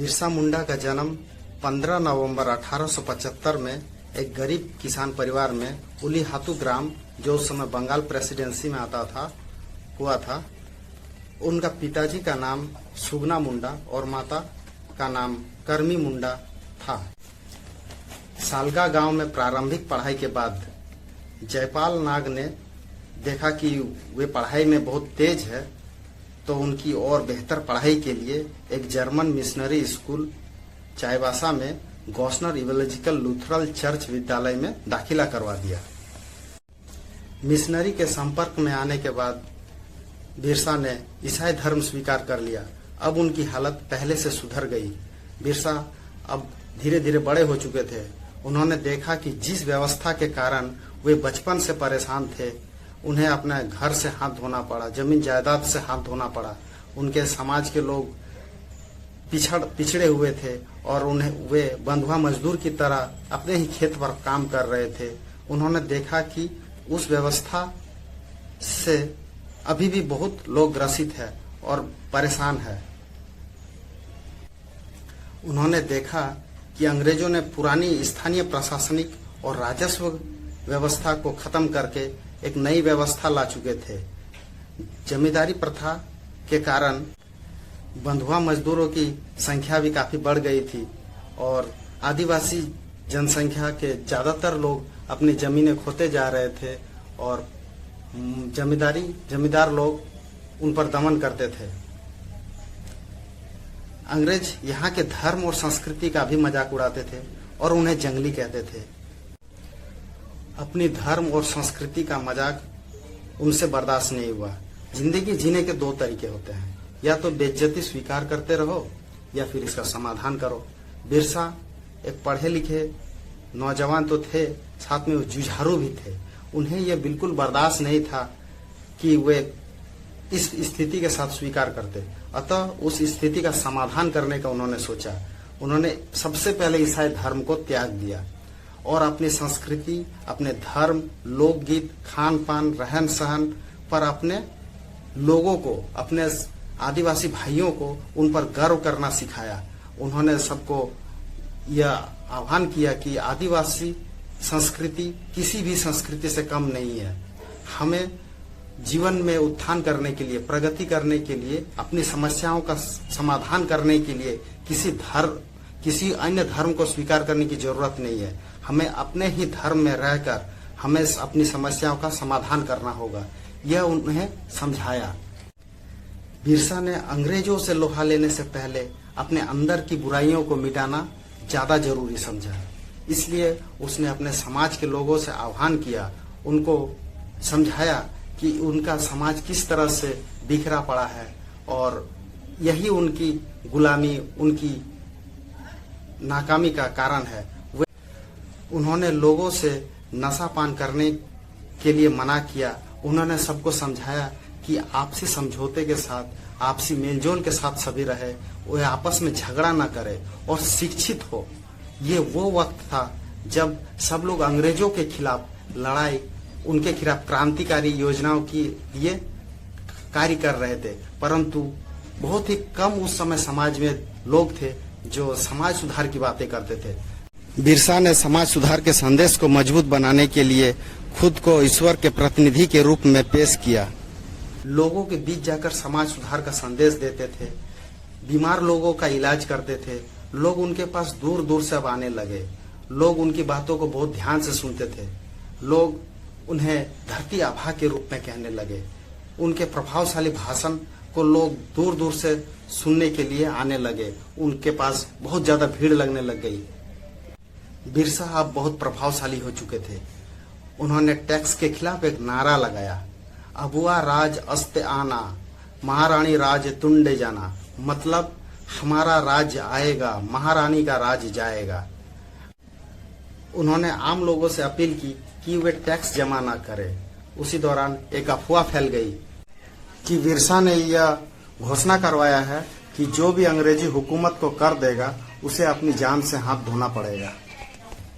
बिरसा मुंडा का जन्म 15 नवंबर 1875 में एक गरीब किसान परिवार में उलीहातू ग्राम, जो उस समय बंगाल प्रेसिडेंसी में आता था, हुआ था। उनका पिताजी का नाम सुगना मुंडा और माता का नाम करमी मुंडा था। सालगा गांव में प्रारंभिक पढ़ाई के बाद जयपाल नाग ने देखा कि वे पढ़ाई में बहुत तेज है, तो उनकी और बेहतर पढ़ाई के लिए एक जर्मन मिशनरी स्कूल चाईबासा में गॉस्नर इवेंजेलिकल लूथरन चर्च विद्यालय में दाखिला करवा दिया। मिशनरी के संपर्क में आने के बाद बिरसा ने ईसाई धर्म स्वीकार कर लिया। अब उनकी हालत पहले से सुधर गई। बिरसा अब धीरे धीरे बड़े हो चुके थे। उन्होंने देखा कि जिस व्यवस्था के कारण वे बचपन से परेशान थे, उन्हें अपने घर से हाथ धोना पड़ा, जमीन जायदाद से हाथ धोना पड़ा। उनके समाज के लोग पिछड़े हुए थे और उन्हें वे बंधुआ मजदूर की तरह अपने ही खेत पर काम कर रहे थे। उन्होंने देखा कि उस व्यवस्था से अभी भी बहुत लोग ग्रसित है और परेशान है। उन्होंने देखा कि अंग्रेजों ने पुरानी स्थानीय प्रशासनिक और राजस्व व्यवस्था को खत्म करके एक नई व्यवस्था ला चुके थे। जमींदारी प्रथा के कारण बंधुआ मजदूरों की संख्या भी काफी बढ़ गई थी और आदिवासी जनसंख्या के ज्यादातर लोग अपनी जमीनें खोते जा रहे थे और जमींदार लोग उन पर दमन करते थे। अंग्रेज यहाँ के धर्म और संस्कृति का भी मजाक उड़ाते थे और उन्हें जंगली कहते थे। अपनी धर्म और संस्कृति का मजाक उनसे बर्दाश्त नहीं हुआ। जिंदगी जीने के दो तरीके होते हैं, या तो बेइज्जती स्वीकार करते रहो या फिर इसका समाधान करो। बिरसा एक पढ़े लिखे नौजवान तो थे, साथ में वो जुझारू भी थे। उन्हें यह बिल्कुल बर्दाश्त नहीं था कि वे इस स्थिति के साथ स्वीकार करते। अतः उस स्थिति का समाधान करने का उन्होंने सोचा। उन्होंने सबसे पहले ईसाई धर्म को त्याग दिया और अपनी संस्कृति, अपने धर्म, लोकगीत, खान पान, रहन सहन पर अपने लोगों को, अपने आदिवासी भाइयों को उन पर गर्व करना सिखाया। उन्होंने सबको यह आह्वान किया कि आदिवासी संस्कृति किसी भी संस्कृति से कम नहीं है। हमें जीवन में उत्थान करने के लिए, प्रगति करने के लिए, अपनी समस्याओं का समाधान करने के लिए किसी अन्य धर्म को स्वीकार करने की जरूरत नहीं है। हमें अपने ही धर्म में रहकर हमें अपनी समस्याओं का समाधान करना होगा। यह उन्हें समझाया। बिरसा ने अंग्रेजों से लोहा लेने से पहले अपने अंदर की बुराइयों को मिटाना ज्यादा जरूरी समझा। इसलिए उसने अपने समाज के लोगों से आह्वान किया, उनको समझाया कि उनका समाज किस तरह से बिखरा पड़ा है और यही उनकी गुलामी, उनकी नाकामी का कारण है। उन्होंने लोगों से नशा पान करने के लिए मना किया। उन्होंने सबको समझाया कि आपसी समझौते के साथ, आपसी मेलजोल के साथ सभी रहे, वे आपस में झगड़ा न करे और शिक्षित हो। ये वो वक्त था जब सब लोग अंग्रेजों के खिलाफ लड़ाई, उनके खिलाफ क्रांतिकारी योजनाओं के लिए कार्य कर रहे थे, परंतु बहुत ही कम उस समय समाज में लोग थे जो समाज सुधार की बातें करते थे। बिरसा ने समाज सुधार के संदेश को मजबूत बनाने के लिए खुद को ईश्वर के प्रतिनिधि के रूप में पेश किया। लोगों के बीच जाकर समाज सुधार का संदेश देते थे, बीमार लोगों का इलाज करते थे। लोग उनके पास दूर दूर से अब आने लगे। लोग उनकी बातों को बहुत ध्यान से सुनते थे। लोग उन्हें धरती आभा के रूप में कहने लगे। उनके प्रभावशाली भाषण को लोग दूर दूर से सुनने के लिए आने लगे। उनके पास बहुत ज्यादा भीड़ लगने लग गई। बिरसा अब बहुत प्रभावशाली हो चुके थे। उन्होंने टैक्स के खिलाफ एक नारा लगाया, अबुआ राज अस्ते आना, महारानी राज तुंडे जाना। मतलब हमारा राज्य आएगा, महारानी का राज जाएगा। उन्होंने आम लोगों से अपील की कि वे टैक्स जमा न करें। उसी दौरान एक अफवाह फैल गई कि बिरसा ने यह घोषणा करवाया है कि जो भी अंग्रेजी हुकूमत को कर देगा उसे अपनी जान से हाथ धोना पड़ेगा।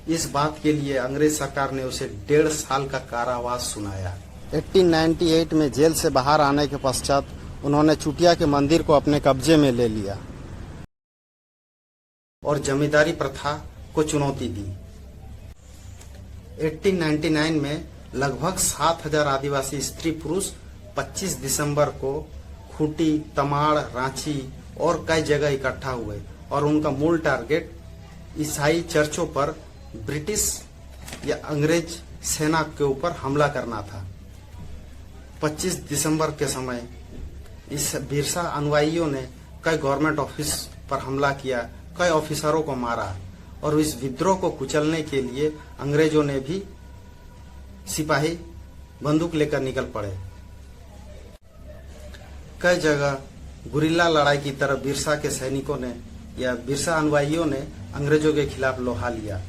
इस बात के लिए अंग्रेज सरकार ने उसे 1.5 साल का कारावास सुनाया। 1898 में जेल से बाहर आने के पश्चात उन्होंने चुटिया के मंदिर को अपने कब्जे में ले लिया। और जमींदारी प्रथा को चुनौती दी। 1899 में लगभग 7,000 आदिवासी स्त्री पुरुष 25 दिसंबर को खूंटी, तमाड़, रांची और कई जगह इकट्ठा हुए और उनका मूल टारगेट ईसाई चर्चों पर ब्रिटिश या अंग्रेज सेना के ऊपर हमला करना था। 25 दिसंबर के समय इस बिरसा अनुयायियों ने कई गवर्नमेंट ऑफिस पर हमला किया, कई ऑफिसरों को मारा और इस विद्रोह को कुचलने के लिए अंग्रेजों ने भी सिपाही बंदूक लेकर निकल पड़े। कई जगह गुरिल्ला लड़ाई की तरफ बिरसा के सैनिकों ने या बिरसा अनुयायियों ने अंग्रेजों के खिलाफ लोहा लिया।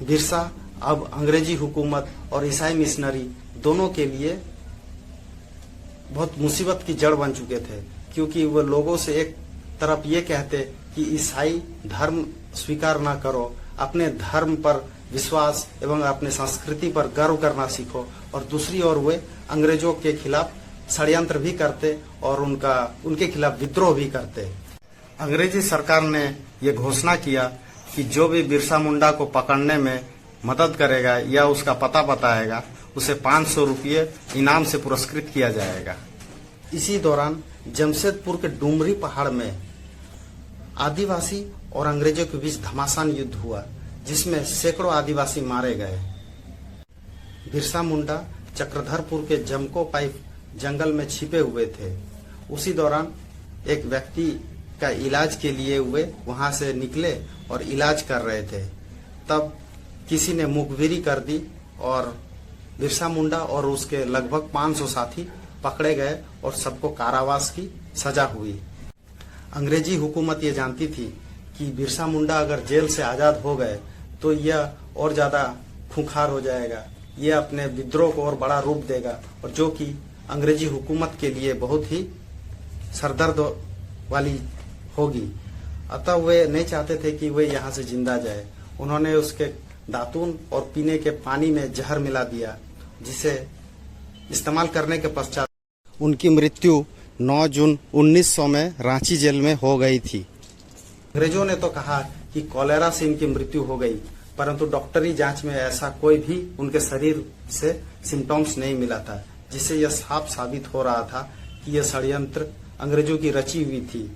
बिरसा अब अंग्रेजी हुकूमत और ईसाई मिशनरी दोनों के लिए बहुत मुसीबत की जड़ बन चुके थे, क्योंकि वो लोगों से एक तरफ ये कहते कि ईसाई धर्म स्वीकार ना करो, अपने धर्म पर विश्वास एवं अपने संस्कृति पर गर्व करना सीखो, और दूसरी ओर वे अंग्रेजों के खिलाफ षड्यंत्र भी करते और उनके खिलाफ विद्रोह भी करते। अंग्रेजी सरकार ने ये घोषणा किया कि जो भी बिरसा मुंडा को पकड़ने में मदद करेगा या उसका पता बताएगा उसे 500 रुपये इनाम से पुरस्कृत किया जाएगा। इसी दौरान जमशेदपुर के डुमरी पहाड़ में आदिवासी और अंग्रेजों के बीच घमासान युद्ध हुआ, जिसमें सैकड़ों आदिवासी मारे गए। बिरसा मुंडा चक्रधरपुर के जमको पाइप जंगल में छिपे हुए थे। उसी दौरान एक व्यक्ति का इलाज के लिए वे वहां से निकले और इलाज कर रहे थे, तब किसी ने मुखबिरी कर दी और बिरसा मुंडा और उसके लगभग 500 साथी पकड़े गए और सबको कारावास की सजा हुई। अंग्रेजी हुकूमत ये जानती थी कि बिरसा मुंडा अगर जेल से आजाद हो गए तो यह और ज्यादा खूंखार हो जाएगा, यह अपने विद्रोह को और बड़ा रूप देगा, और जो कि अंग्रेजी हुकूमत के लिए बहुत ही सरदर्द वाली होगी। अतः वे नहीं चाहते थे कि वे यहाँ से जिंदा जाए। उन्होंने उसके दातून और पीने के पानी में जहर मिला दिया, जिसे इस्तेमाल करने के पश्चात उनकी मृत्यु 9 जून 1900 में रांची जेल में हो गई थी। अंग्रेजों ने तो कहा कि कॉलेरा से इनकी मृत्यु हो गई, परंतु डॉक्टरी जांच में ऐसा कोई भी उनके शरीर से सिम्टम्स नहीं मिला था, जिससे यह साफ साबित हो रहा था कि यह षड्यंत्र अंग्रेजों की रची हुई थी